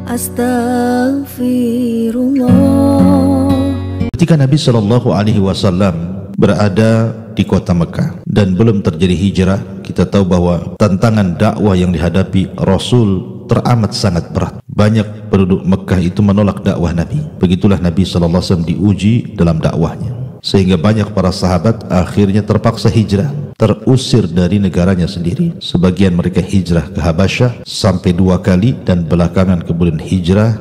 Astaghfirullah. Ketika Nabi Shallallahu Alaihi Wasallam berada di kota Mekah dan belum terjadi hijrah, kita tahu bahwa tantangan dakwah yang dihadapi Rasul teramat sangat berat. Banyak penduduk Mekah itu menolak dakwah Nabi. Begitulah Nabi Shallallahu Alaihi Wasallam diuji dalam dakwahnya, sehingga banyak para sahabat akhirnya terpaksa hijrah, terusir dari negaranya sendiri. Sebagian mereka hijrah ke Habasyah sampai 2 kali, dan belakangan kemudian hijrah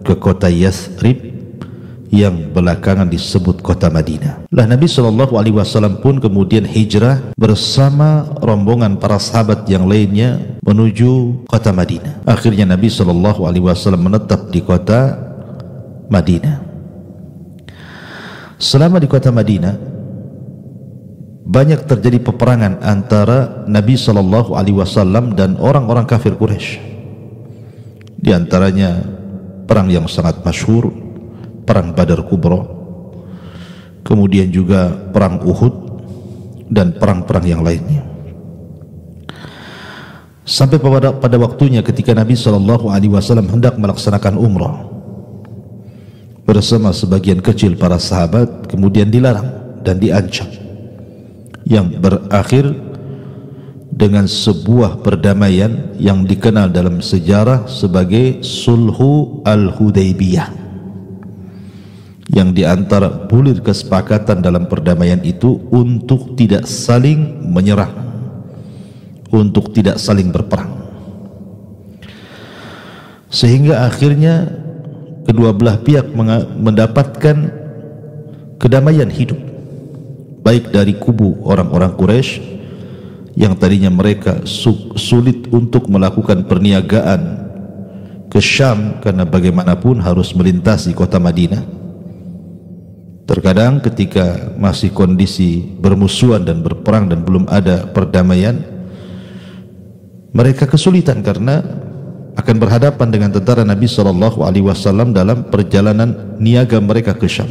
ke kota Yathrib yang belakangan disebut kota Madinah. Lah Nabi Shallallahu Alaihi Wasallam pun kemudian hijrah bersama rombongan para sahabat yang lainnya menuju kota Madinah. Akhirnya Nabi Shallallahu Alaihi Wasallam menetap di kota Madinah. Selama di kota Madinah banyak terjadi peperangan antara Nabi Shallallahu Alaihi Wasallam dan orang-orang kafir Quraisy. Di antaranya perang yang sangat masyhur, perang Badar Kubra, kemudian juga perang Uhud dan perang-perang yang lainnya. Sampai pada waktunya ketika Nabi Shallallahu Alaihi Wasallam hendak melaksanakan umrah bersama sebagian kecil para sahabat, kemudian dilarang dan diancam, yang berakhir dengan sebuah perdamaian yang dikenal dalam sejarah sebagai Sulhu Al-Hudaybiyah, yang diantara bulir kesepakatan dalam perdamaian itu untuk tidak saling menyerang, untuk tidak saling berperang, sehingga akhirnya kedua belah pihak mendapatkan kedamaian hidup, baik dari kubu orang-orang Quraisy yang tadinya mereka sulit untuk melakukan perniagaan ke Syam karena bagaimanapun harus melintasi kota Madinah. Terkadang ketika masih kondisi bermusuhan dan berperang dan belum ada perdamaian, mereka kesulitan karena akan berhadapan dengan tentara Nabi Shallallahu Alaihi Wasallam dalam perjalanan niaga mereka ke Syam.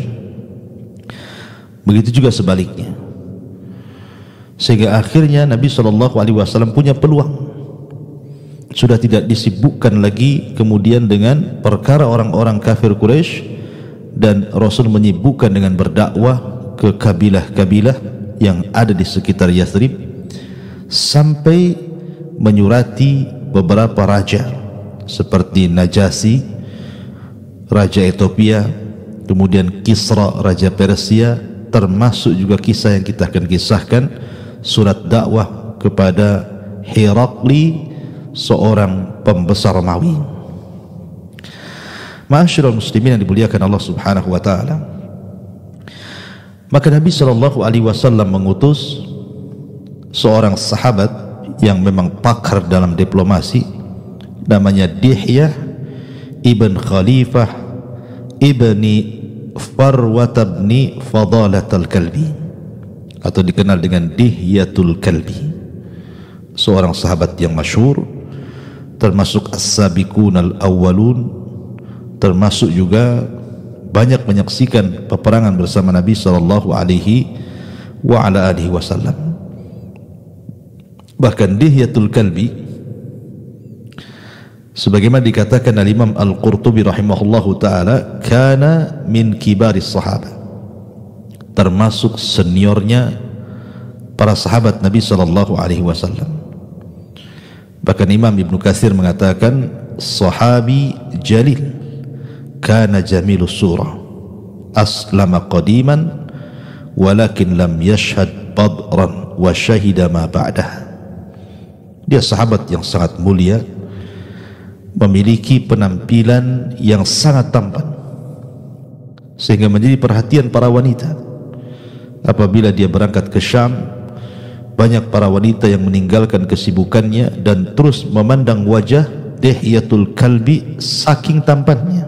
Begitu juga sebaliknya, sehingga akhirnya Nabi Shallallahu Alaihi Wasallam punya peluang, sudah tidak disibukkan lagi kemudian dengan perkara orang-orang kafir Quraisy, dan Rasul menyibukkan dengan berdakwah ke kabilah-kabilah yang ada di sekitar Yathrib, sampai menyurati beberapa raja seperti Najasyi, raja Ethiopia, kemudian Kisra, raja Persia, termasuk juga kisah yang kita akan kisahkan, surat dakwah kepada Herakli, seorang pembesar Romawi. Ma'asyiral muslimin yang dimuliakan Allah Subhanahu wa taala, maka Nabi Shallallahu Alaihi Wasallam mengutus seorang sahabat yang memang pakar dalam diplomasi, namanya Dihyah ibn Khalifah ibni Farwat ibni Fadalat al-Kalbi, atau dikenal dengan Dihyatul Kalbi, seorang sahabat yang masyhur, termasuk as-sabiqun al-awwalun, termasuk juga banyak menyaksikan peperangan bersama Nabi Sallallahu Alaihi Wasallam. Bahkan Dihyatul Kalbi, sebagaimana dikatakan oleh Imam Al-Qurtubi rahimahullahu taala, kana min kibaris sahabat, termasuk seniornya para sahabat Nabi Sallallahu Alaihi Wasallam. Bahkan Imam Ibnu Katsir mengatakan sahabi jalil, kana jamilus surah, aslama qadiman walakin lam yashhad badran wa syahida ma ba'dah. Dia sahabat yang sangat mulia, memiliki penampilan yang sangat tampan, sehingga menjadi perhatian para wanita. Apabila dia berangkat ke Syam, banyak para wanita yang meninggalkan kesibukannya dan terus memandang wajah Dihyatul Kalbi saking tampannya,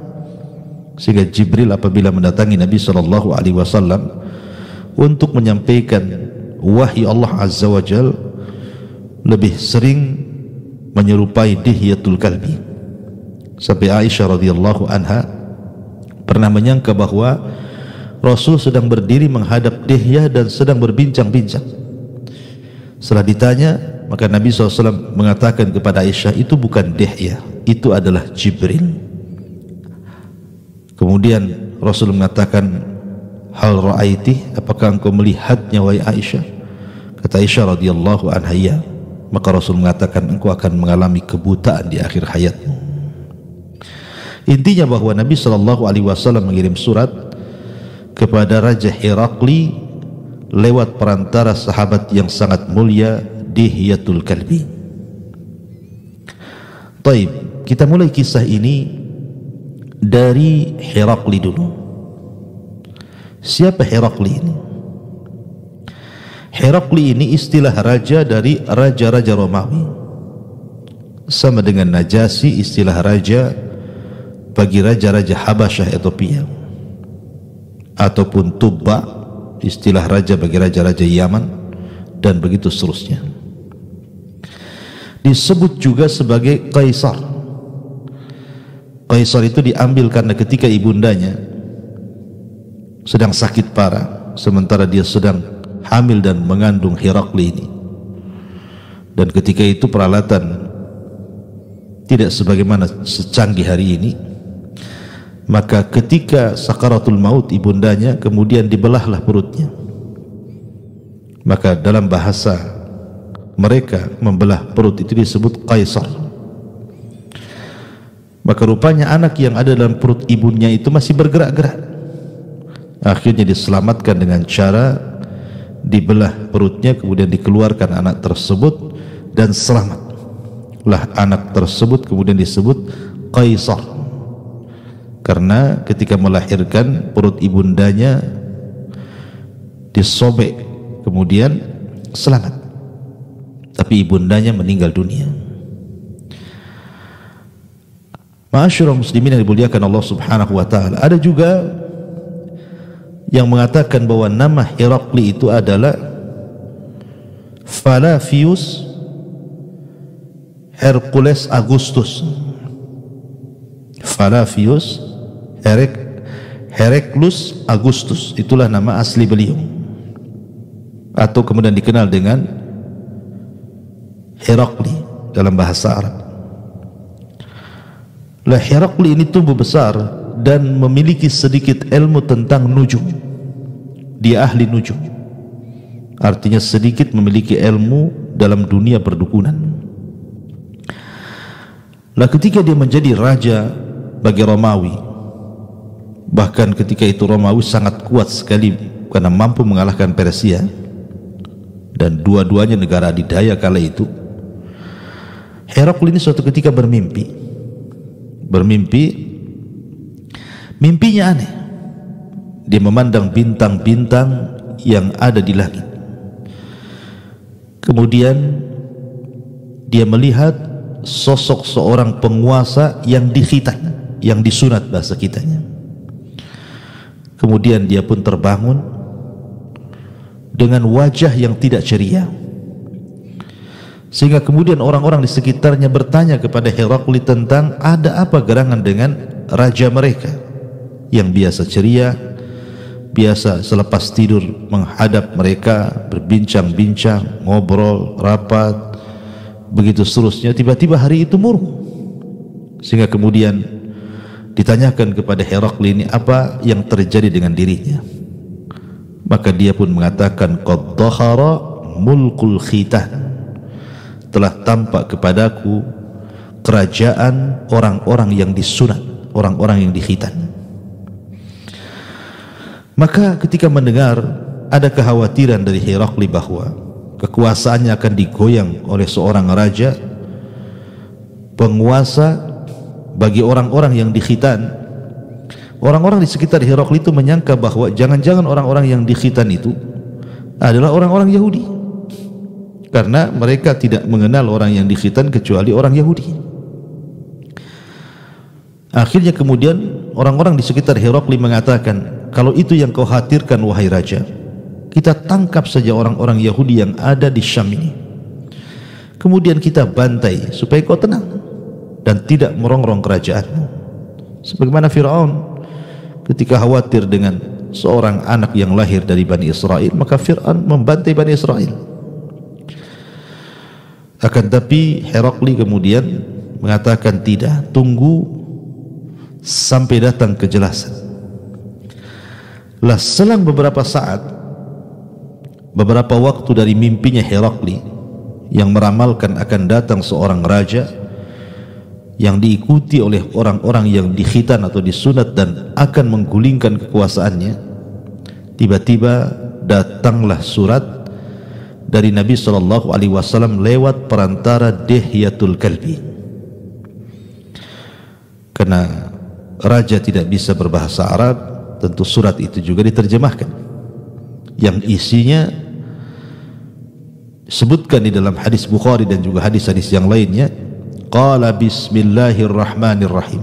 sehingga Jibril apabila mendatangi Nabi Sallallahu Alaihi Wasallam untuk menyampaikan wahyu Allah Azza wa Jal, lebih sering menyerupai Dihyatul Kalbi, sampai Aisyah radhiyallahu anha pernah menyangka bahwa Rasul sedang berdiri menghadap Dihyah dan sedang berbincang-bincang. Setelah ditanya, maka Nabi SAW mengatakan kepada Aisyah, itu bukan Dihyah, itu adalah Jibril. Kemudian Rasul mengatakan, hal ra'aiti, apakah engkau melihatnya wahai Aisyah? Kata Aisyah radhiyallahu anha, ya. Maka Rasul mengatakan, engkau akan mengalami kebutaan di akhir hayatmu. Intinya bahwa Nabi SAW mengirim surat kepada Raja Herakli lewat perantara sahabat yang sangat mulia Dihyatul Kalbi. Taib, kita mulai kisah ini dari Herakli dulu. Siapa Herakli ini? Herakli ini istilah raja dari raja-raja Romawi, sama dengan Najasyi istilah raja bagi raja-raja Habasyah Ethiopia, ataupun Tubba istilah raja bagi raja-raja Yaman, dan begitu seterusnya. Disebut juga sebagai Kaisar. Kaisar itu diambil karena ketika ibundanya sedang sakit parah, sementara dia sedang hamil dan mengandung Herakli ini, dan ketika itu peralatan tidak sebagaimana secanggih hari ini, maka ketika sakaratul maut ibundanya, kemudian dibelahlah perutnya. Maka dalam bahasa mereka membelah perut itu disebut Kaisar. Maka rupanya anak yang ada dalam perut ibunya itu masih bergerak-gerak. Akhirnya diselamatkan dengan cara dibelah perutnya, kemudian dikeluarkan anak tersebut, dan selamatlah anak tersebut, kemudian disebut Kaisar. Karena ketika melahirkan perut ibundanya disobek, kemudian selamat, tapi ibundanya meninggal dunia. Ma'asyiral muslimin yang dimuliakan Allah Subhanahu wa taala, ada juga yang mengatakan bahwa nama Herakli itu adalah Falavius Hercules Augustus. Falavius Hercules Augustus, itulah nama asli beliau, atau kemudian dikenal dengan Herakli dalam bahasa Arab. Herakli ini tumbuh besar dan memiliki sedikit ilmu tentang nujum. Dia ahli nujum, artinya sedikit memiliki ilmu dalam dunia perdukunan. Ketika dia menjadi raja bagi Romawi, bahkan ketika itu Romawi sangat kuat sekali karena mampu mengalahkan Persia, dan dua-duanya negara adidaya kala itu. Herakli ini suatu ketika bermimpi. Mimpinya aneh. Dia memandang bintang-bintang yang ada di langit. Kemudian dia melihat sosok seorang penguasa yang dikhitan, yang disunat bahasa kitanya. Kemudian dia pun terbangun dengan wajah yang tidak ceria, sehingga kemudian orang-orang di sekitarnya bertanya kepada Herakli tentang ada apa gerangan dengan raja mereka yang biasa ceria, biasa selepas tidur menghadap mereka, berbincang-bincang, ngobrol, rapat, begitu seterusnya. Tiba-tiba hari itu murung, sehingga kemudian ditanyakan kepada Herakli ini apa yang terjadi dengan dirinya. Maka dia pun mengatakan, qad dhahara mulkul khitan, telah tampak kepadaku kerajaan orang-orang yang disunat, orang-orang yang dikhitan. Maka ketika mendengar ada kekhawatiran dari Herakli bahwa kekuasaannya akan digoyang oleh seorang raja penguasa bagi orang-orang yang dikhitan, orang-orang di sekitar Herakli itu menyangka bahwa jangan-jangan orang-orang yang dikhitan itu adalah orang-orang Yahudi, karena mereka tidak mengenal orang yang dikhitan kecuali orang Yahudi. Akhirnya kemudian orang-orang di sekitar Herakli mengatakan, kalau itu yang kau khawatirkan wahai raja, kita tangkap saja orang-orang Yahudi yang ada di Syam ini, kemudian kita bantai supaya kau tenang dan tidak merongrong kerajaanmu. Sebagaimana Fir'aun ketika khawatir dengan seorang anak yang lahir dari Bani Israel, maka Fir'aun membantai Bani Israel. Akan tapi Herakli kemudian mengatakan, tidak, tunggu sampai datang kejelasan. Lah selang beberapa saat, beberapa waktu dari mimpinya Herakli yang meramalkan akan datang seorang raja yang diikuti oleh orang-orang yang dikhitan atau disunat dan akan menggulingkan kekuasaannya, tiba-tiba datanglah surat dari Nabi SAW lewat perantara Dihyatul Kalbi. Karena raja tidak bisa berbahasa Arab, tentu surat itu juga diterjemahkan, yang isinya disebutkan di dalam hadis Bukhari dan juga hadis-hadis yang lainnya. Qala bismillahirrahmanirrahim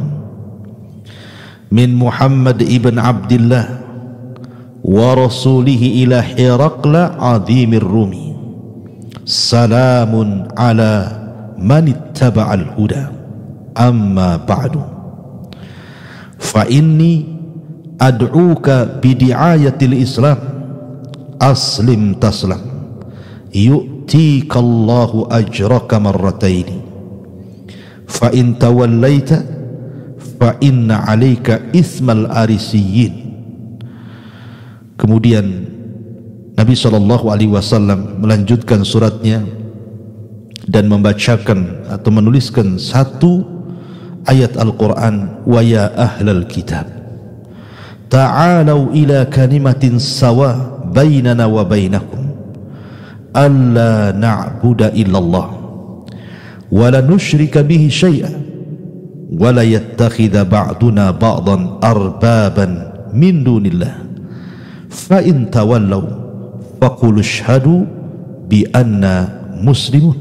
min Muhammad ibn Abdillah wa rasulihi ila Hiraqla azimir Rumi, salamun ala man ittaba'al huda, amma ba'du, fa inni ad'uka bidi'ayatil Islam, aslim taslam, yu'tikallahu ajraka marrataini, fa in tawallaita fa inna 'alaika itsmal arisiyin. Kemudian Nabi SAW melanjutkan suratnya dan membacakan atau menuliskan satu ayat Al-Quran, wa ya ahlal kitab ta'alau ila kalimatin sawa bainana wa bainakum alla na'budu illallah wa la nusyrika bihi syai'an wa la yattakhidha ba'duna ba'dan arbaban min dunillah fa in tawallaw faqul ashhadu bi anna muslimun.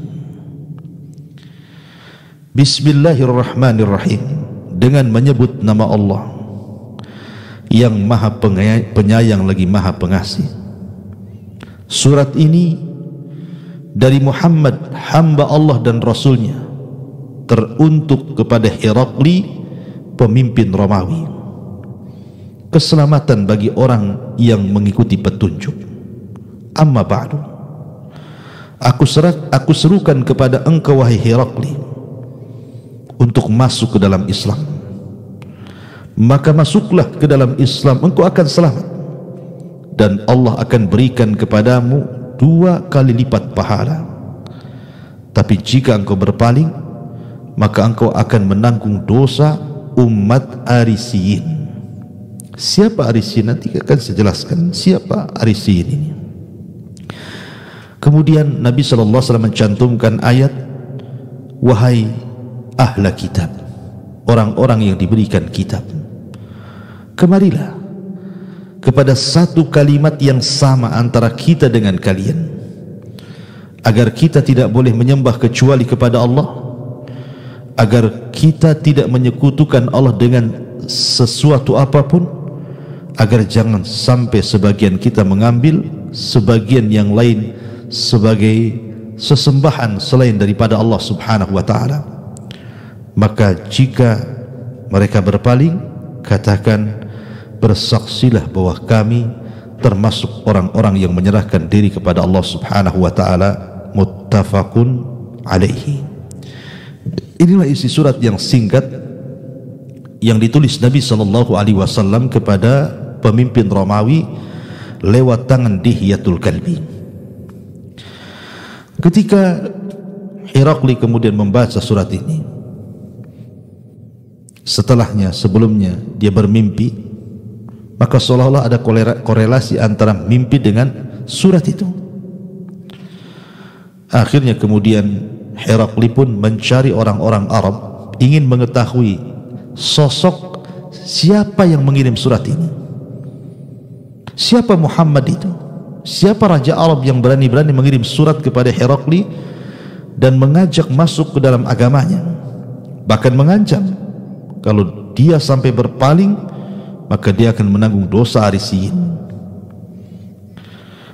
Bismillahirrahmanirrahim, dengan menyebut nama Allah yang maha penyayang lagi maha pengasih. Surat ini dari Muhammad, hamba Allah dan Rasulnya, teruntuk kepada Herakli, pemimpin Romawi. Keselamatan bagi orang yang mengikuti petunjuk. Amma ba'du, aku serukan kepada engkau wahai Herakli untuk masuk ke dalam Islam. Maka masuklah ke dalam Islam, engkau akan selamat, dan Allah akan berikan kepadamu 2 kali lipat pahala. Tapi jika engkau berpaling, maka engkau akan menanggung dosa umat Arisiyin. Siapa Arisiyin? Nanti akan saya jelaskan siapa Arisiyin ini. Kemudian Nabi SAW mencantumkan ayat, wahai ahla kitab, orang-orang yang diberikan kitab, kemarilah kepada satu kalimat yang sama antara kita dengan kalian, agar kita tidak boleh menyembah kecuali kepada Allah, agar kita tidak menyekutukan Allah dengan sesuatu apapun, agar jangan sampai sebagian kita mengambil sebagian yang lain sebagai sesembahan selain daripada Allah Subhanahu wa ta'ala. Maka jika mereka berpaling, katakan, bersaksilah bahwa kami termasuk orang-orang yang menyerahkan diri kepada Allah Subhanahu wa ta'ala. Muttafaqun alaihi. Inilah isi surat yang singkat yang ditulis Nabi SAW kepada pemimpin Romawi lewat tangan Dihyatul Kalbi. Ketika Herakli kemudian membaca surat ini, sebelumnya dia bermimpi, maka seolah-olah ada korelasi antara mimpi dengan surat itu. Akhirnya kemudian Herakli pun mencari orang-orang Arab, ingin mengetahui sosok siapa yang mengirim surat ini, siapa Muhammad itu, siapa raja Arab yang berani-berani mengirim surat kepada Herakli dan mengajak masuk ke dalam agamanya, bahkan mengancam kalau dia sampai berpaling maka dia akan menanggung dosa Arisiyin.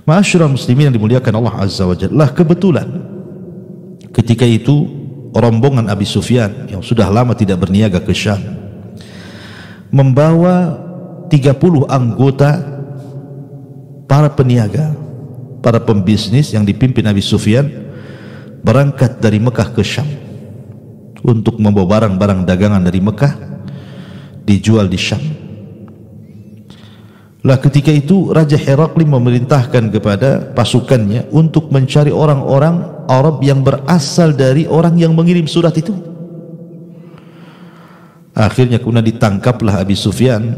Ma'asyiral muslimin yang dimuliakan Allah Azza wa Jalla, kebetulan ketika itu rombongan Abi Sufyan yang sudah lama tidak berniaga ke Syam membawa 30 anggota para peniaga, para pembisnis yang dipimpin Abi Sufyan, berangkat dari Mekah ke Syam untuk membawa barang-barang dagangan dari Mekah dijual di Syam. Lah ketika itu Raja Herakli memerintahkan kepada pasukannya untuk mencari orang-orang Arab yang berasal dari orang yang mengirim surat itu. Akhirnya kemudian ditangkaplah Abi Sufyan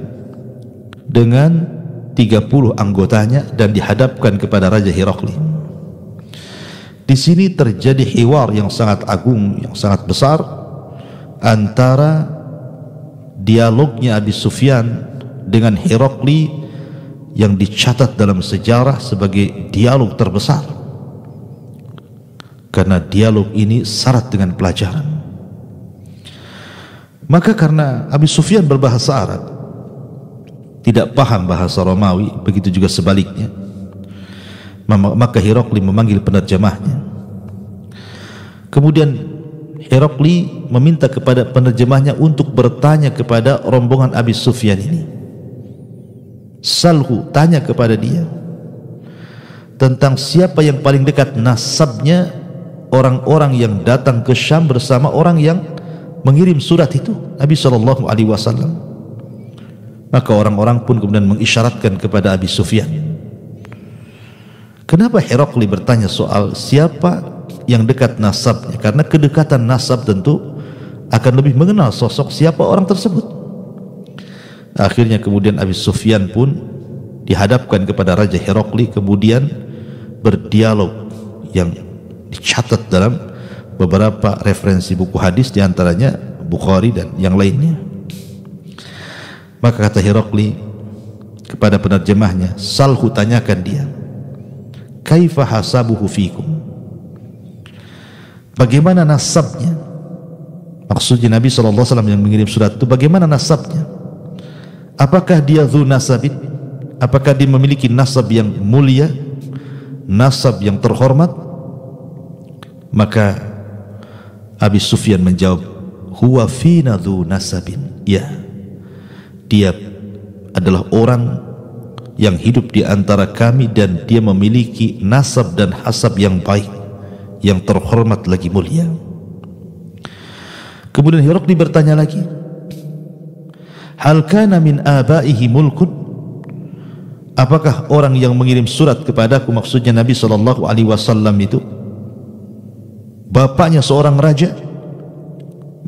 dengan 30 anggotanya dan dihadapkan kepada Raja Herakli. Di sini terjadi hiwar yang sangat agung, yang sangat besar antara dialognya Abi Sufyan dengan Herakli yang dicatat dalam sejarah sebagai dialog terbesar, karena dialog ini syarat dengan pelajaran. Maka karena Abi Sufyan berbahasa Arab, tidak paham bahasa Romawi, begitu juga sebaliknya, maka Herakli memanggil penerjemahnya. Kemudian Herakli meminta kepada penerjemahnya untuk bertanya kepada rombongan Abi Sufyan ini. Salhu, tanya kepada dia tentang siapa yang paling dekat nasabnya orang-orang yang datang ke Syam bersama orang yang mengirim surat itu, Nabi SAW. Maka orang-orang pun kemudian mengisyaratkan kepada Abi Sufyan. Kenapa Herakli bertanya soal siapa yang dekat nasabnya? Karena kedekatan nasab tentu akan lebih mengenal sosok siapa orang tersebut. Akhirnya kemudian Abi Sufyan pun dihadapkan kepada Raja Herakli, kemudian berdialog yang dicatat dalam beberapa referensi buku hadis, diantaranya Bukhari dan yang lainnya. Maka kata Herakli kepada penerjemahnya, Salhu, tanyakan dia, kaifa hasabuhu fikum, bagaimana nasabnya? Maksudnya Nabi SAW yang mengirim surat itu, bagaimana nasabnya? Apakah dia dzu nasabin? Apakah dia memiliki nasab yang mulia, nasab yang terhormat? Maka Abi Sufyan menjawab, huwa fina dzu nasabin. Ya, dia adalah orang yang hidup di antara kami dan dia memiliki nasab dan hasab yang baik, yang terhormat lagi mulia. Kemudian Herakli bertanya lagi, hal kana min abaihi mulkun, apakah orang yang mengirim surat kepadaku, maksudnya Nabi SAW itu, bapaknya seorang raja?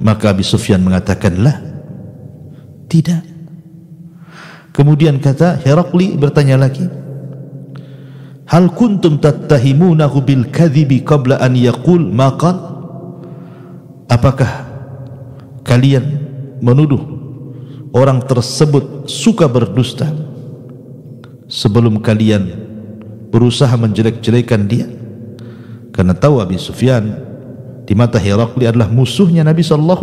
Maka Abi Sufyan mengatakan, lah, tidak. Kemudian kata Herakli bertanya lagi, hal kuntum tattahimunahu bil kadhibi qabla an yaqul ma qal, apakah kalian menuduh orang tersebut suka berdusta sebelum kalian berusaha menjelek-jelekan dia? Karena tahu Abi Sufyan di mata Herakli adalah musuhnya Nabi SAW.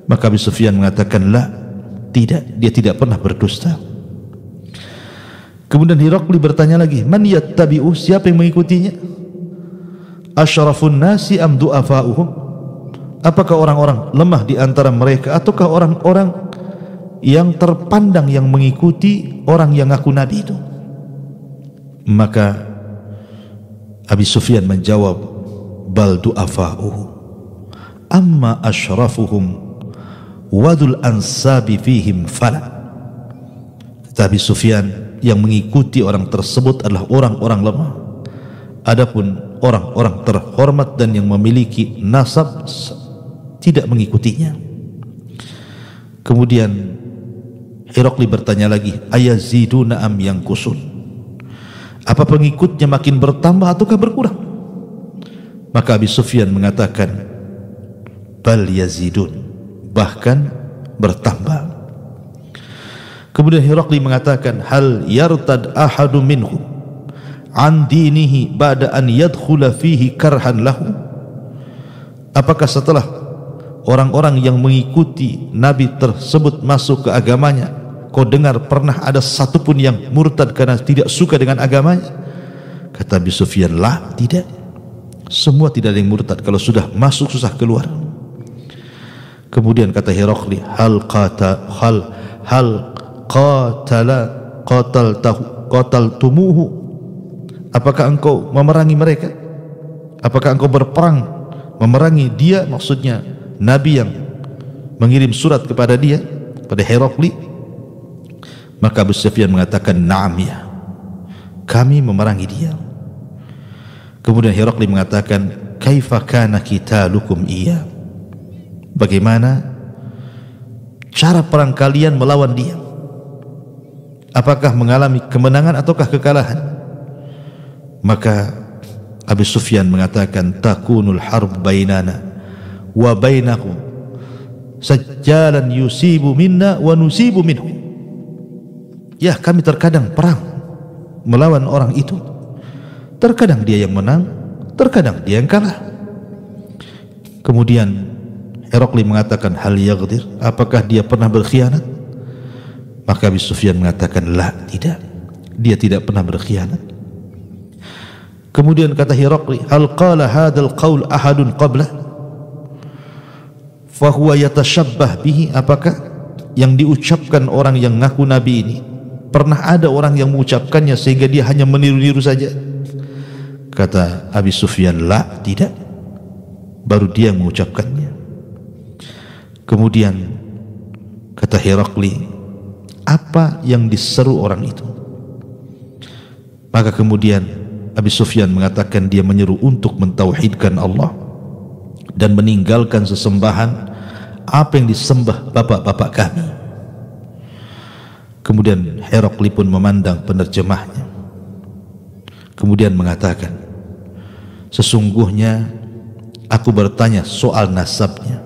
Maka Abi Sufyan mengatakan, la, tidak, dia tidak pernah berdusta. Kemudian Herakli bertanya lagi, man yattabi'u, siapa yang mengikutinya? Asyrafun nasi am du'afa'uhum, apakah orang-orang lemah di antara mereka ataukah orang-orang yang terpandang yang mengikuti orang yang ngaku nabi itu? Maka Abi Sufyan menjawab, bal du'afa'uhu amma asyrafuhum wadul ansabi fihim fala. Kata Abi Sufyan, yang mengikuti orang tersebut adalah orang-orang lemah, adapun orang-orang terhormat dan yang memiliki nasab tidak mengikutinya. Kemudian Herakli bertanya lagi, ayaziduna am yanqusun, apa pengikutnya makin bertambah ataukah berkurang? Maka Abi Sufyan mengatakan, bal yazidun, bahkan bertambah. Kemudian Herakli mengatakan, hal yartad ahadu minhum an dinihi ba'da an yadkhula fihi karhan lahu, apakah setelah orang-orang yang mengikuti Nabi tersebut masuk ke agamanya, kau dengar pernah ada satupun yang murtad karena tidak suka dengan agamanya? Kata Abi Sufyan, lah, tidak, semua tidak ada yang murtad, kalau sudah masuk susah keluar. Kemudian kata Herakli, hal qataltumuhu, apakah engkau memerangi mereka? Apakah engkau berperang memerangi dia, maksudnya Nabi yang mengirim surat kepada dia, pada Herakli. Maka Abu Sufyan mengatakan, "Na'am ya, kami memerangi dia." Kemudian Herakli mengatakan, "Kaifa kana qitalukum iya?" Bagaimana cara perang kalian melawan dia? Apakah mengalami kemenangan ataukah kekalahan? Maka Abu Sufyan mengatakan, "Takunul harb bainana wa bainahu sajjalan yusibu minna wa nusibu minhu." Ya, kami terkadang perang melawan orang itu. Terkadang dia yang menang, terkadang dia yang kalah. Kemudian Herakli mengatakan, "Hal yaghdir?" Apakah dia pernah berkhianat? Maka Abu Sufyan mengatakan, "La, tidak. Dia tidak pernah berkhianat." Kemudian kata Herakli, "Hal qala hadzal qaul ahadun qabla fa huwa yatashabbah bihi?" Apakah yang diucapkan orang yang ngaku nabi ini pernah ada orang yang mengucapkannya sehingga dia hanya meniru-niru saja? Kata Abu Sufyan, "La, tidak. Baru dia yang mengucapkannya." Kemudian kata Herakli, "Apa yang diseru orang itu?" Maka kemudian Abu Sufyan mengatakan dia menyeru untuk mentauhidkan Allah dan meninggalkan sesembahan apa yang disembah bapak-bapak kami. Kemudian Herakli pun memandang penerjemahnya, kemudian mengatakan, "Sesungguhnya aku bertanya soal nasabnya,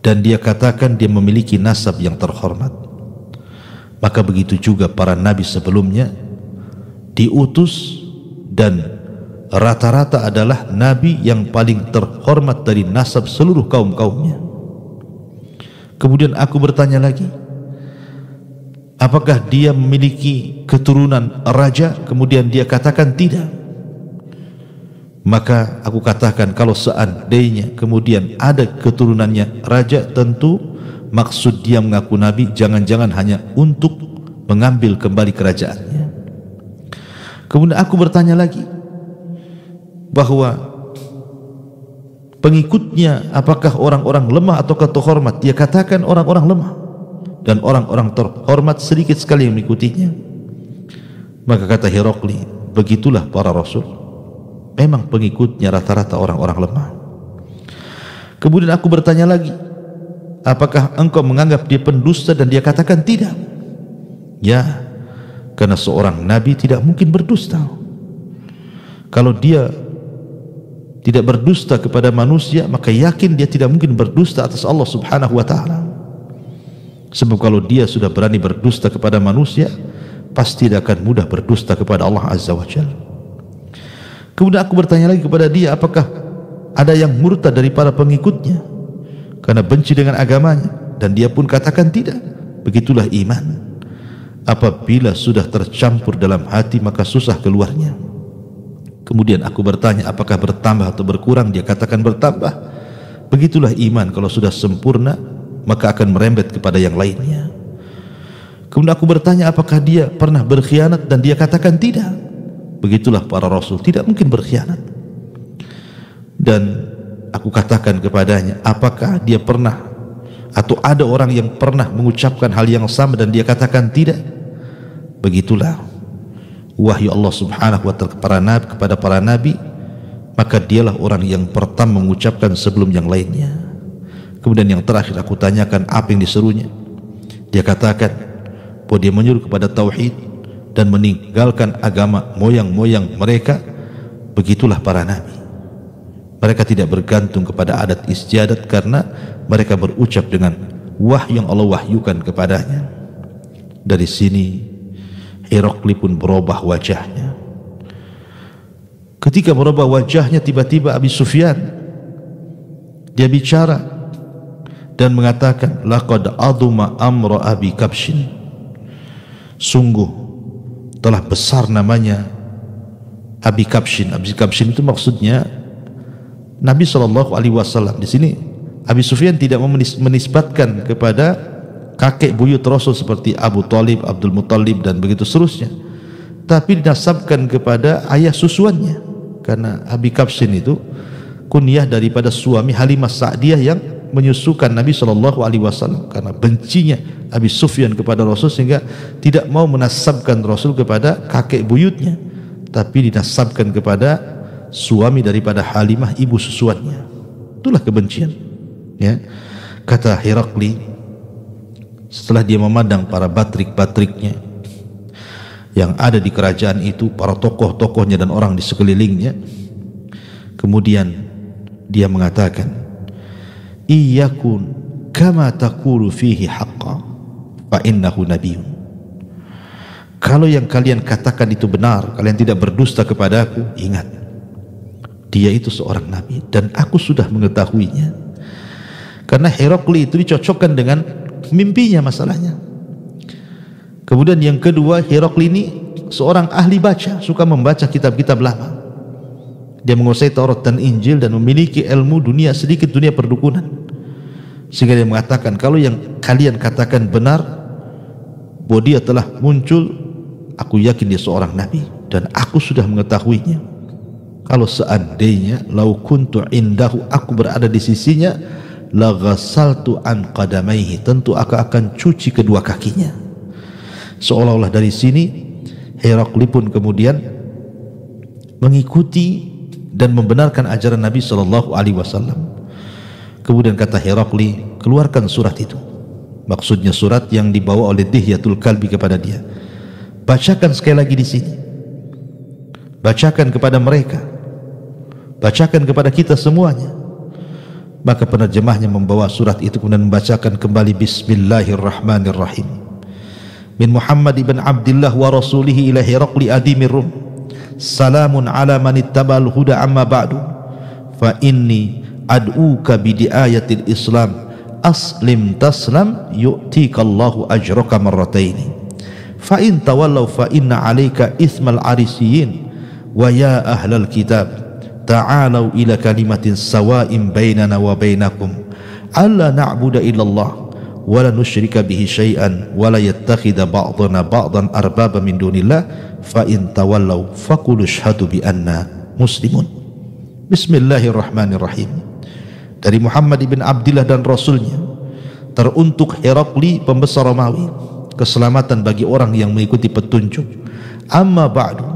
dan dia katakan dia memiliki nasab yang terhormat. Maka begitu juga para nabi sebelumnya diutus, dan rata-rata adalah nabi yang paling terhormat dari nasab seluruh kaum-kaumnya." Kemudian aku bertanya lagi, apakah dia memiliki keturunan raja? Kemudian dia katakan tidak. Maka aku katakan, kalau seandainya kemudian ada keturunannya raja, tentu maksud dia mengaku nabi jangan-jangan hanya untuk mengambil kembali kerajaannya. Kemudian aku bertanya lagi bahwa pengikutnya apakah orang-orang lemah atau terhormat? Dia katakan orang-orang lemah, dan orang-orang terhormat sedikit sekali yang mengikutinya. Maka kata Herakli, begitulah para rasul, memang pengikutnya rata-rata orang-orang lemah. Kemudian aku bertanya lagi, apakah engkau menganggap dia pendusta? Dan dia katakan tidak. Ya, karena seorang nabi tidak mungkin berdusta. Kalau dia tidak berdusta kepada manusia, maka yakin dia tidak mungkin berdusta atas Allah subhanahu wa ta'ala. Sebab kalau dia sudah berani berdusta kepada manusia, pasti tidak akan mudah berdusta kepada Allah azza wa jalla. Kemudian aku bertanya lagi kepada dia, apakah ada yang murtad dari para pengikutnya karena benci dengan agamanya? Dan dia pun katakan tidak. Begitulah iman, apabila sudah tercampur dalam hati maka susah keluarnya. Kemudian aku bertanya, apakah bertambah atau berkurang? Dia katakan bertambah. Begitulah iman, kalau sudah sempurna maka akan merembet kepada yang lainnya. Kemudian aku bertanya, apakah dia pernah berkhianat? Dan dia katakan tidak. Begitulah para rasul, tidak mungkin berkhianat. Dan aku katakan kepadanya, apakah dia pernah atau ada orang yang pernah mengucapkan hal yang sama? Dan dia katakan tidak. Begitulah wahyu Allah subhanahu wa ta'ala kepada para nabi, maka dialah orang yang pertama mengucapkan sebelum yang lainnya. Kemudian yang terakhir aku tanyakan, apa yang diserunya? Dia katakan bahwa dia menyuruh kepada tauhid dan meninggalkan agama moyang-moyang mereka. Begitulah para nabi, mereka tidak bergantung kepada adat istiadat karena mereka berucap dengan wahyu yang Allah wahyukan kepadanya. Dari sini Herakli pun berubah wajahnya. Ketika berubah wajahnya, tiba-tiba Abu Sufyan dia bicara dan mengatakan, laqad aduma amra Abi Kabshin, sungguh telah besar namanya Abi Kabshin. Abi Kabshin itu maksudnya Nabi SAW. Di sini Abi Sufyan tidak menisbatkan kepada kakek buyut Rasul seperti Abu Talib, Abdul Muttalib dan begitu seterusnya, tapi dinasabkan kepada ayah susuannya, karena Abi Kabshin itu kunyah daripada suami Halimah Sa'diyah yang menyusukan Nabi SAW karena bencinya Abi Sufyan kepada Rasul, sehingga tidak mau menasabkan Rasul kepada kakek buyutnya, tapi dinasabkan kepada suami daripada Halimah, ibu susuannya. Itulah kebencian, ya. Kata Herakli setelah dia memandang para batrik-batriknya yang ada di kerajaan itu, para tokoh-tokohnya dan orang di sekelilingnya, kemudian dia mengatakan, iyakun kama taqulu fihi haqqa fa innahu nabiyyun. Kalau yang kalian katakan itu benar, kalian tidak berdusta kepadaku, ingat, dia itu seorang nabi dan aku sudah mengetahuinya. Karena Herakli itu dicocokkan dengan mimpinya masalahnya. Kemudian yang kedua, Herakli ini seorang ahli baca, suka membaca kitab-kitab lama. Dia menguasai Taurat dan Injil dan memiliki ilmu dunia, sedikit dunia perdukunan, sehingga dia mengatakan, kalau yang kalian katakan benar bahwa dia telah muncul, aku yakin dia seorang nabi dan aku sudah mengetahuinya. Kalau seandainya lau kuntu indahu, aku berada di sisinya, la ghasaltu an qadamaihi, tentu aku akan cuci kedua kakinya. Seolah-olah dari sini Herakli pun kemudian mengikuti dan membenarkan ajaran Nabi SAW. Kemudian kata Herakli, keluarkan surat itu. Maksudnya surat yang dibawa oleh Dihyatul Kalbi kepada dia. Bacakan sekali lagi di sini. Bacakan kepada mereka. Bacakan kepada kita semuanya. Maka penerjemahnya membawa surat itu kemudian membacakan kembali, Bismillahirrahmanirrahim. Min Muhammad ibn Abdullah wa rasulihi ila Herakli adimir Rum. Salamun ala man ittaba'al huda amma ba'du. Fa inni ad'uka bidiayatil Islam. Aslim taslam yu'tikallahu ajraka marrataini. Fa in tawallaw fa inna 'alaika ithmal arisiyin. Wa ya ahlal kitab ta'alau ila kalimatin sawa'in bainana wa bainakum alla na'budu illallah wa la nusyrika bihi syai'an wa la yattakhidha ba'duna ba'dan arbaba min dunillah fa in tawallaw faqulu ashhadu bi anna muslimun. Bismillahirrahmanirrahim. Dari Muhammad ibn Abdullah dan Rasulnya, teruntuk Herakli pembesar Romawi, keselamatan bagi orang yang mengikuti petunjuk. Amma ba'du,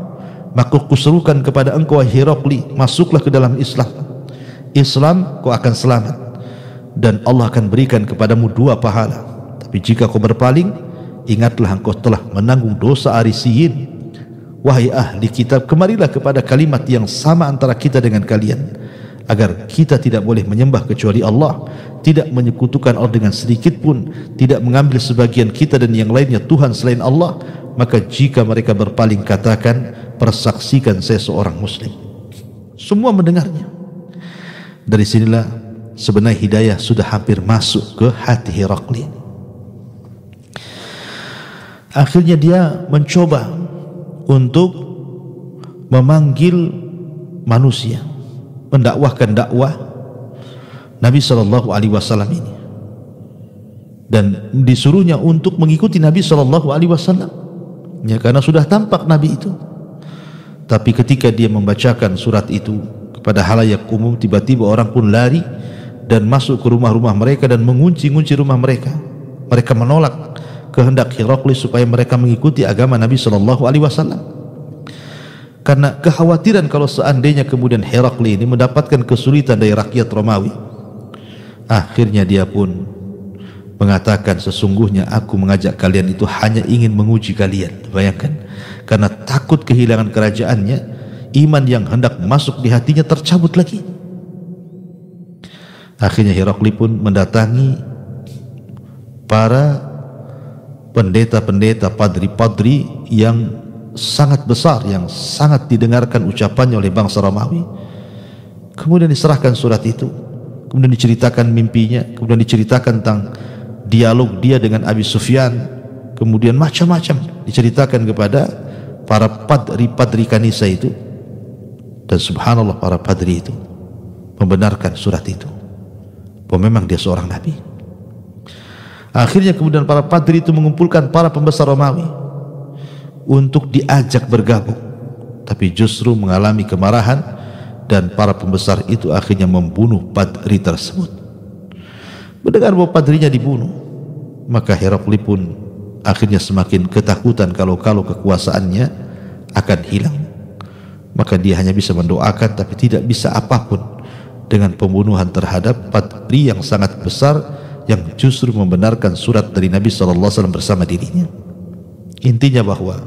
maka kuserukan kepada engkau Herakli, masuklah ke dalam Islam. Islam kau akan selamat dan Allah akan berikan kepadamu 2 pahala. Tapi jika kau berpaling, ingatlah engkau telah menanggung dosa arisiyin. Wahai ahli kitab, kemarilah kepada kalimat yang sama antara kita dengan kalian, agar kita tidak boleh menyembah kecuali Allah, tidak menyekutukan Allah dengan sedikit pun, tidak mengambil sebagian kita dan yang lainnya Tuhan selain Allah. Maka jika mereka berpaling, katakan, persaksikan saya seorang muslim. Semua mendengarnya. Dari sinilah sebenarnya hidayah sudah hampir masuk ke hati Herakli. Akhirnya dia mencoba untuk memanggil manusia, mendakwahkan dakwah Nabi SAW ini, dan disuruhnya untuk mengikuti Nabi SAW, ya, karena sudah tampak Nabi itu. Tapi ketika dia membacakan surat itu kepada halayak umum, tiba-tiba orang pun lari dan masuk ke rumah-rumah mereka dan mengunci-ngunci rumah mereka. Mereka menolak kehendak Herakli supaya mereka mengikuti agama Nabi SAW, karena kekhawatiran kalau seandainya kemudian Herakli ini mendapatkan kesulitan dari rakyat Romawi. Akhirnya dia pun mengatakan, sesungguhnya aku mengajak kalian itu hanya ingin menguji kalian. Bayangkan, karena takut kehilangan kerajaannya, iman yang hendak masuk di hatinya tercabut lagi. Akhirnya Herakli pun mendatangi para pendeta-pendeta, padri-padri yang sangat besar, yang sangat didengarkan ucapannya oleh bangsa Romawi. Kemudian diserahkan surat itu, kemudian diceritakan mimpinya, kemudian diceritakan tentang dialog dia dengan Abi Sufyan, kemudian macam-macam diceritakan kepada para padri-padri kanisa itu. Dan subhanallah, para padri itu membenarkan surat itu bahwa memang dia seorang nabi. Akhirnya kemudian para padri itu mengumpulkan para pembesar Romawi untuk diajak bergabung, tapi justru mengalami kemarahan dan para pembesar itu akhirnya membunuh padri tersebut. mendengar bahwa padrinya dibunuh, maka Herakli pun akhirnya semakin ketakutan kalau kekuasaannya akan hilang. Maka dia hanya bisa mendoakan, tapi tidak bisa apapun dengan pembunuhan terhadap padri yang sangat besar yang justru membenarkan surat dari Nabi SAW bersama dirinya. Intinya bahwa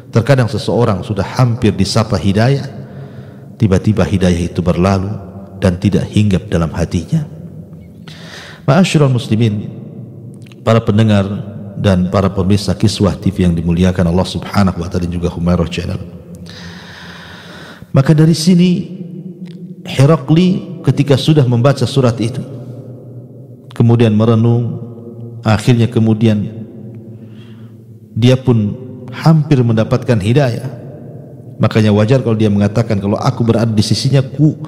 terkadang seseorang sudah hampir disapa hidayah, tiba-tiba hidayah itu berlalu dan tidak hinggap dalam hatinya. Ma'asyiral muslimin, para pendengar dan para pemirsa Kiswah TV yang dimuliakan Allah Subhanahu wa taala dan juga Humairah Channel. Maka dari sini Herakli ketika sudah membaca surat itu, kemudian merenung, akhirnya kemudian dia pun hampir mendapatkan hidayah. Makanya wajar kalau dia mengatakan, kalau aku berada di sisinya, ku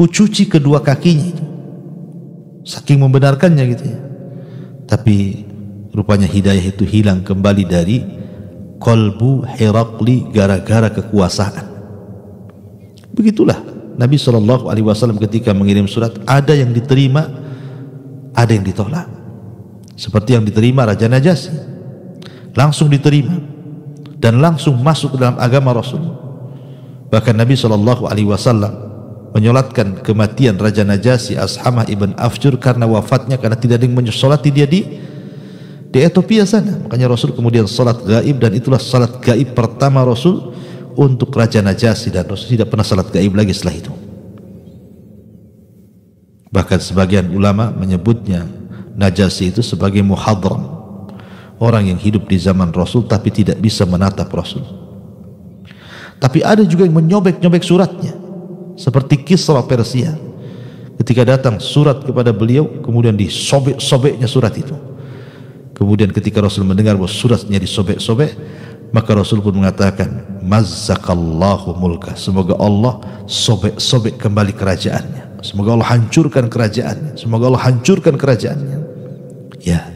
cuci kedua kakinya, saking membenarkannya gitu ya. Tapi rupanya hidayah itu hilang kembali dari kolbu Herakli gara-gara kekuasaan. Begitulah Nabi SAW ketika mengirim surat, ada yang diterima, ada yang ditolak. Seperti yang diterima Raja Najasyi, langsung diterima dan langsung masuk ke dalam agama Rasul. Bahkan Nabi SAW menyolatkan kematian Raja Najasyi Ashamah ibn Afjur karena wafatnya, karena tidak ada yang menyolatkan dia di Ethiopia sana. Makanya Rasul kemudian salat gaib, dan itulah salat gaib pertama Rasul untuk Raja Najasyi, dan Rasul tidak pernah salat gaib lagi setelah itu. Bahkan sebagian ulama menyebutnya Najasyi itu sebagai muhadram, orang yang hidup di zaman Rasul tapi tidak bisa menatap Rasul. Tapi ada juga yang menyobek-nyobek suratnya, seperti Kisra Persia. Ketika datang surat kepada beliau, kemudian disobek-sobeknya surat itu. Kemudian ketika Rasul mendengar bahwa suratnya disobek-sobek, maka Rasul pun mengatakan, mazzakallahu mulka, semoga Allah sobek-sobek kembali kerajaannya, semoga Allah hancurkan kerajaannya, semoga Allah hancurkan kerajaannya. Ya,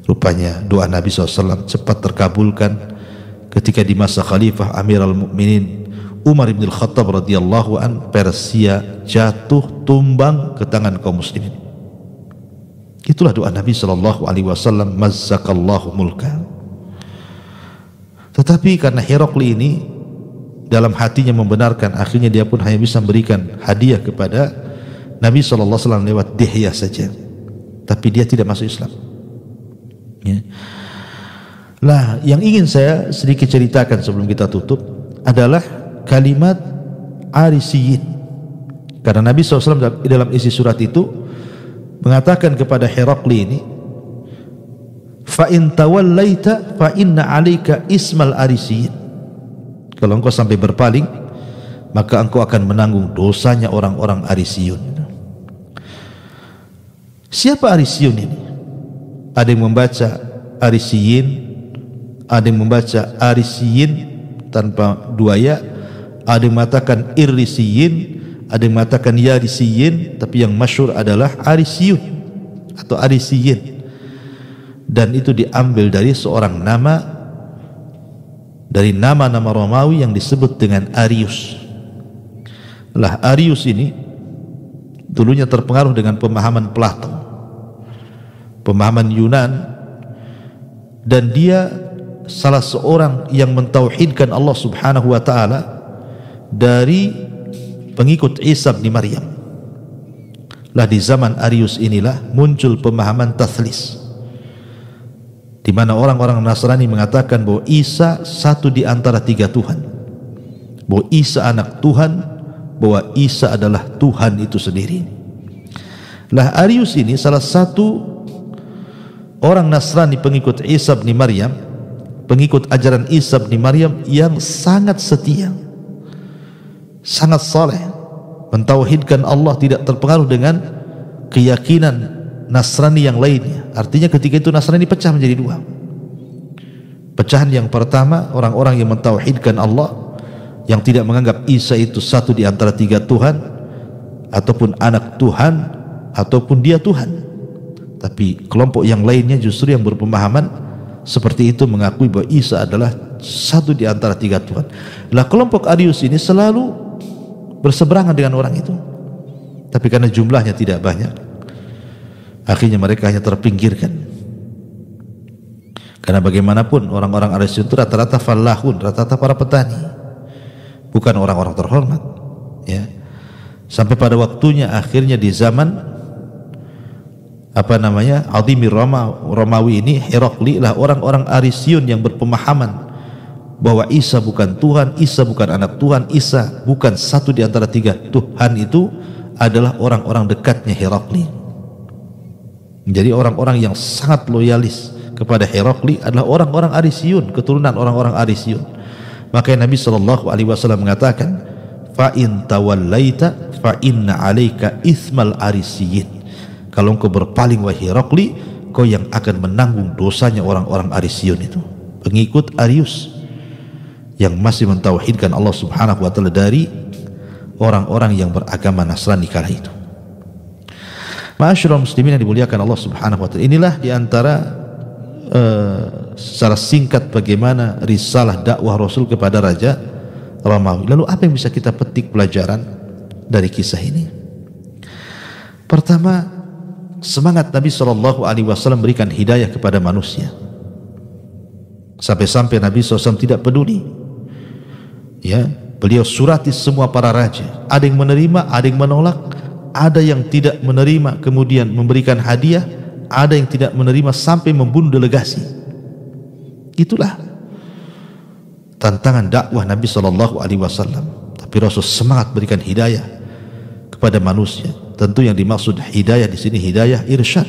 rupanya doa Nabi SAW cepat terkabulkan ketika di masa Khalifah Amirul Mukminin Umar bin Khattab radhiyallahu an, Persia jatuh tumbang ke tangan kaum muslimin. Itulah doa Nabi SAW, mazzakallahu mulka. Tetapi karena Herakli ini dalam hatinya membenarkan, akhirnya dia pun hanya bisa memberikan hadiah kepada Nabi SAW lewat Dihyah saja, tapi dia tidak masuk Islam ya. Lah, yang ingin saya sedikit ceritakan sebelum kita tutup adalah kalimat Arisiyin, karena Nabi SAW dalam isi surat itu mengatakan kepada Herakli ini, fa in tawallaita fa inna 'alaika ismal Arisiyin, kalau engkau sampai berpaling maka engkau akan menanggung dosanya orang-orang Arisiyun. Siapa Arisiyun ini? Ada yang membaca Arisiyin, ada yang membaca Arisiyin tanpa dua ya, ada yang mengatakan Irisiyin, ada yang mengatakan Yarisiyin, tapi yang masyhur adalah Arisiyun atau Arisiyin. Dan itu diambil dari seorang nama, dari nama-nama Romawi yang disebut dengan Arius. Lah, Arius ini dulunya terpengaruh dengan pemahaman Plato, pemahaman Yunan, dan dia salah seorang yang mentauhidkan Allah Subhanahu wa taala dari pengikut Isa bin Maryam. Lah, di zaman Arius inilah muncul pemahaman tathlis, di mana orang-orang Nasrani mengatakan bahwa Isa satu di antara tiga Tuhan, bahwa Isa anak Tuhan, bahwa Isa adalah Tuhan itu sendiri. Lah, Arius ini salah satu orang Nasrani pengikut Isa bin Maryam, pengikut ajaran Isa bin Maryam yang sangat setia, sangat saleh, mentauhidkan Allah, tidak terpengaruh dengan keyakinan Nasrani yang lainnya. Artinya ketika itu Nasrani pecah menjadi dua. Pecahan yang pertama, orang-orang yang mentauhidkan Allah, yang tidak menganggap Isa itu satu di antara tiga Tuhan, ataupun anak Tuhan, ataupun dia Tuhan. Tapi kelompok yang lainnya justru yang berpemahaman seperti itu, mengakui bahwa Isa adalah satu di antara tiga Tuhan. Lah, kelompok Arius ini selalu berseberangan dengan orang itu. Tapi karena jumlahnya tidak banyak, Akhirnya mereka hanya terpinggirkan. Karena bagaimanapun orang-orang Arisiyun itu rata-rata fallahun, rata-rata para petani, bukan orang-orang terhormat, ya. Sampai pada waktunya akhirnya di zaman Adhimir Romawi ini, Herakli lah orang-orang Arisiyun yang berpemahaman bahwa Isa bukan Tuhan, Isa bukan anak Tuhan, Isa bukan satu di antara tiga Tuhan, itu adalah orang-orang dekatnya Herakli. Jadi orang-orang yang sangat loyalis kepada Herakli adalah orang-orang Arisiyun, keturunan orang-orang Arisiyun. Maka Nabi SAW mengatakan, fa in tawallaita fa inna 'alaika itsmal arisiyin. Kalau engkau berpaling wahai Herakli, kau yang akan menanggung dosanya orang-orang Arisiyun itu, pengikut Arius yang masih mentauhidkan Allah Subhanahu wa taala dari orang-orang yang beragama Nasrani kala itu. Ma'asyiral muslimin yang dimuliakan Allah Subhanahu wa taala, inilah diantara secara singkat bagaimana risalah dakwah Rasul kepada Raja Romawi. Lalu apa yang bisa kita petik pelajaran dari kisah ini? Pertama, semangat Nabi SAW berikan hidayah kepada manusia, sampai-sampai Nabi SAW tidak peduli, ya, beliau surati semua para raja, ada yang menerima, ada yang menolak, ada yang tidak menerima kemudian memberikan hadiah, ada yang tidak menerima sampai membunuh delegasi. Itulah tantangan dakwah Nabi SAW. Tapi Rasul semangat berikan hidayah kepada manusia. Tentu yang dimaksud hidayah di sini hidayah irsyad.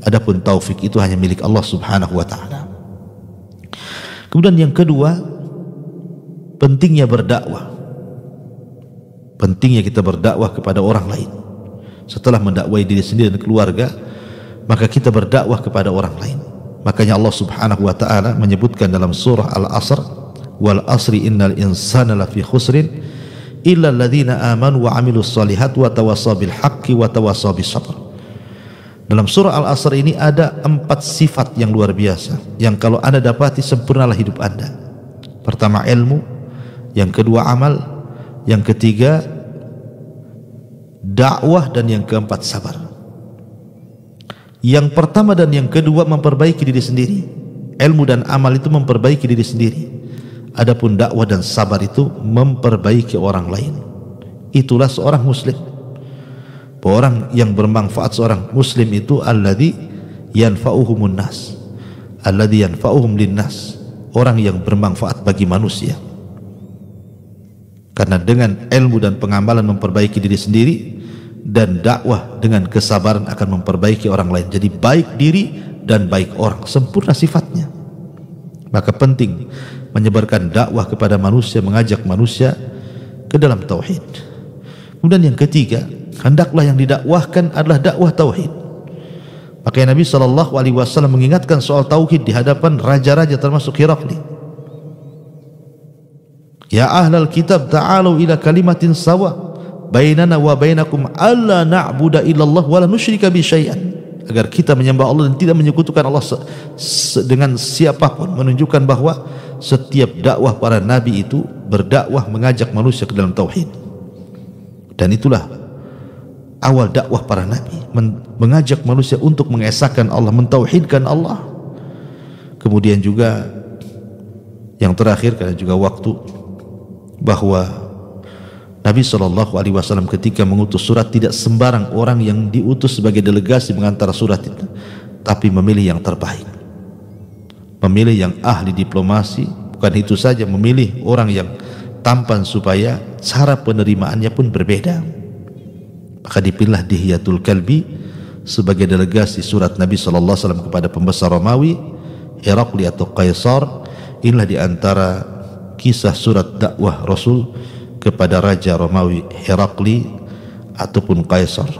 Adapun taufik itu hanya milik Allah Subhanahu wa taala. Kemudian yang kedua, pentingnya berdakwah. Pentingnya kita berdakwah kepada orang lain. Setelah mendakwai diri sendiri dan keluarga, maka kita berdakwah kepada orang lain. Makanya Allah Subhanahu wa taala menyebutkan dalam surah Al-Asr, wal asri innal insana lafi khusrin illa alladhina amanu wa amilus solihat wa tawassaw bil haqqi wa tawassaw bis sabr. Dalam surah Al-Asr ini ada 4 sifat yang luar biasa yang kalau Anda dapati sempurnalah hidup Anda. Pertama ilmu, yang kedua amal, yang ketiga dakwah, dan yang keempat sabar. Yang pertama dan yang kedua memperbaiki diri sendiri. Ilmu dan amal itu memperbaiki diri sendiri. Adapun dakwah dan sabar itu memperbaiki orang lain. Itulah seorang muslim. Orang yang bermanfaat seorang muslim itu alladzi yanfa'uhumun nas, alladzi yanfa'uhum linnas, orang yang bermanfaat bagi manusia. Karena dengan ilmu dan pengamalan memperbaiki diri sendiri, dan dakwah dengan kesabaran akan memperbaiki orang lain. Jadi baik diri dan baik orang, sempurna sifatnya. Maka penting menyebarkan dakwah kepada manusia, mengajak manusia ke dalam tauhid. Kemudian yang ketiga, hendaklah yang didakwahkan adalah dakwah tauhid. Maka Nabi SAW mengingatkan soal tauhid di hadapan raja-raja termasuk Herakli. Ya ahlal kitab ta'alu ila kalimatin sawa bainana wa bainakum alla na'budu illallah wa la nusyrika bi syai'an, agar kita menyembah Allah dan tidak menyekutukan Allah dengan siapapun, menunjukkan bahwa setiap dakwah para nabi itu berdakwah mengajak manusia ke dalam tauhid. Dan itulah awal dakwah para nabi, mengajak manusia untuk mengesahkan Allah, mentauhidkan Allah. Kemudian juga yang terakhir, karena juga waktu, bahwa Nabi SAW ketika mengutus surat tidak sembarang orang yang diutus sebagai delegasi mengantar surat itu, tapi memilih yang terbaik, memilih yang ahli diplomasi. Bukan itu saja, memilih orang yang tampan supaya cara penerimaannya pun berbeda. Maka dipilihlah Dihyatul Kalbi sebagai delegasi surat Nabi SAW kepada pembesar Romawi, Herakli atau Kaisar. Inilah diantara kisah surat dakwah Rasul kepada Raja Romawi Herakli ataupun Kaisar.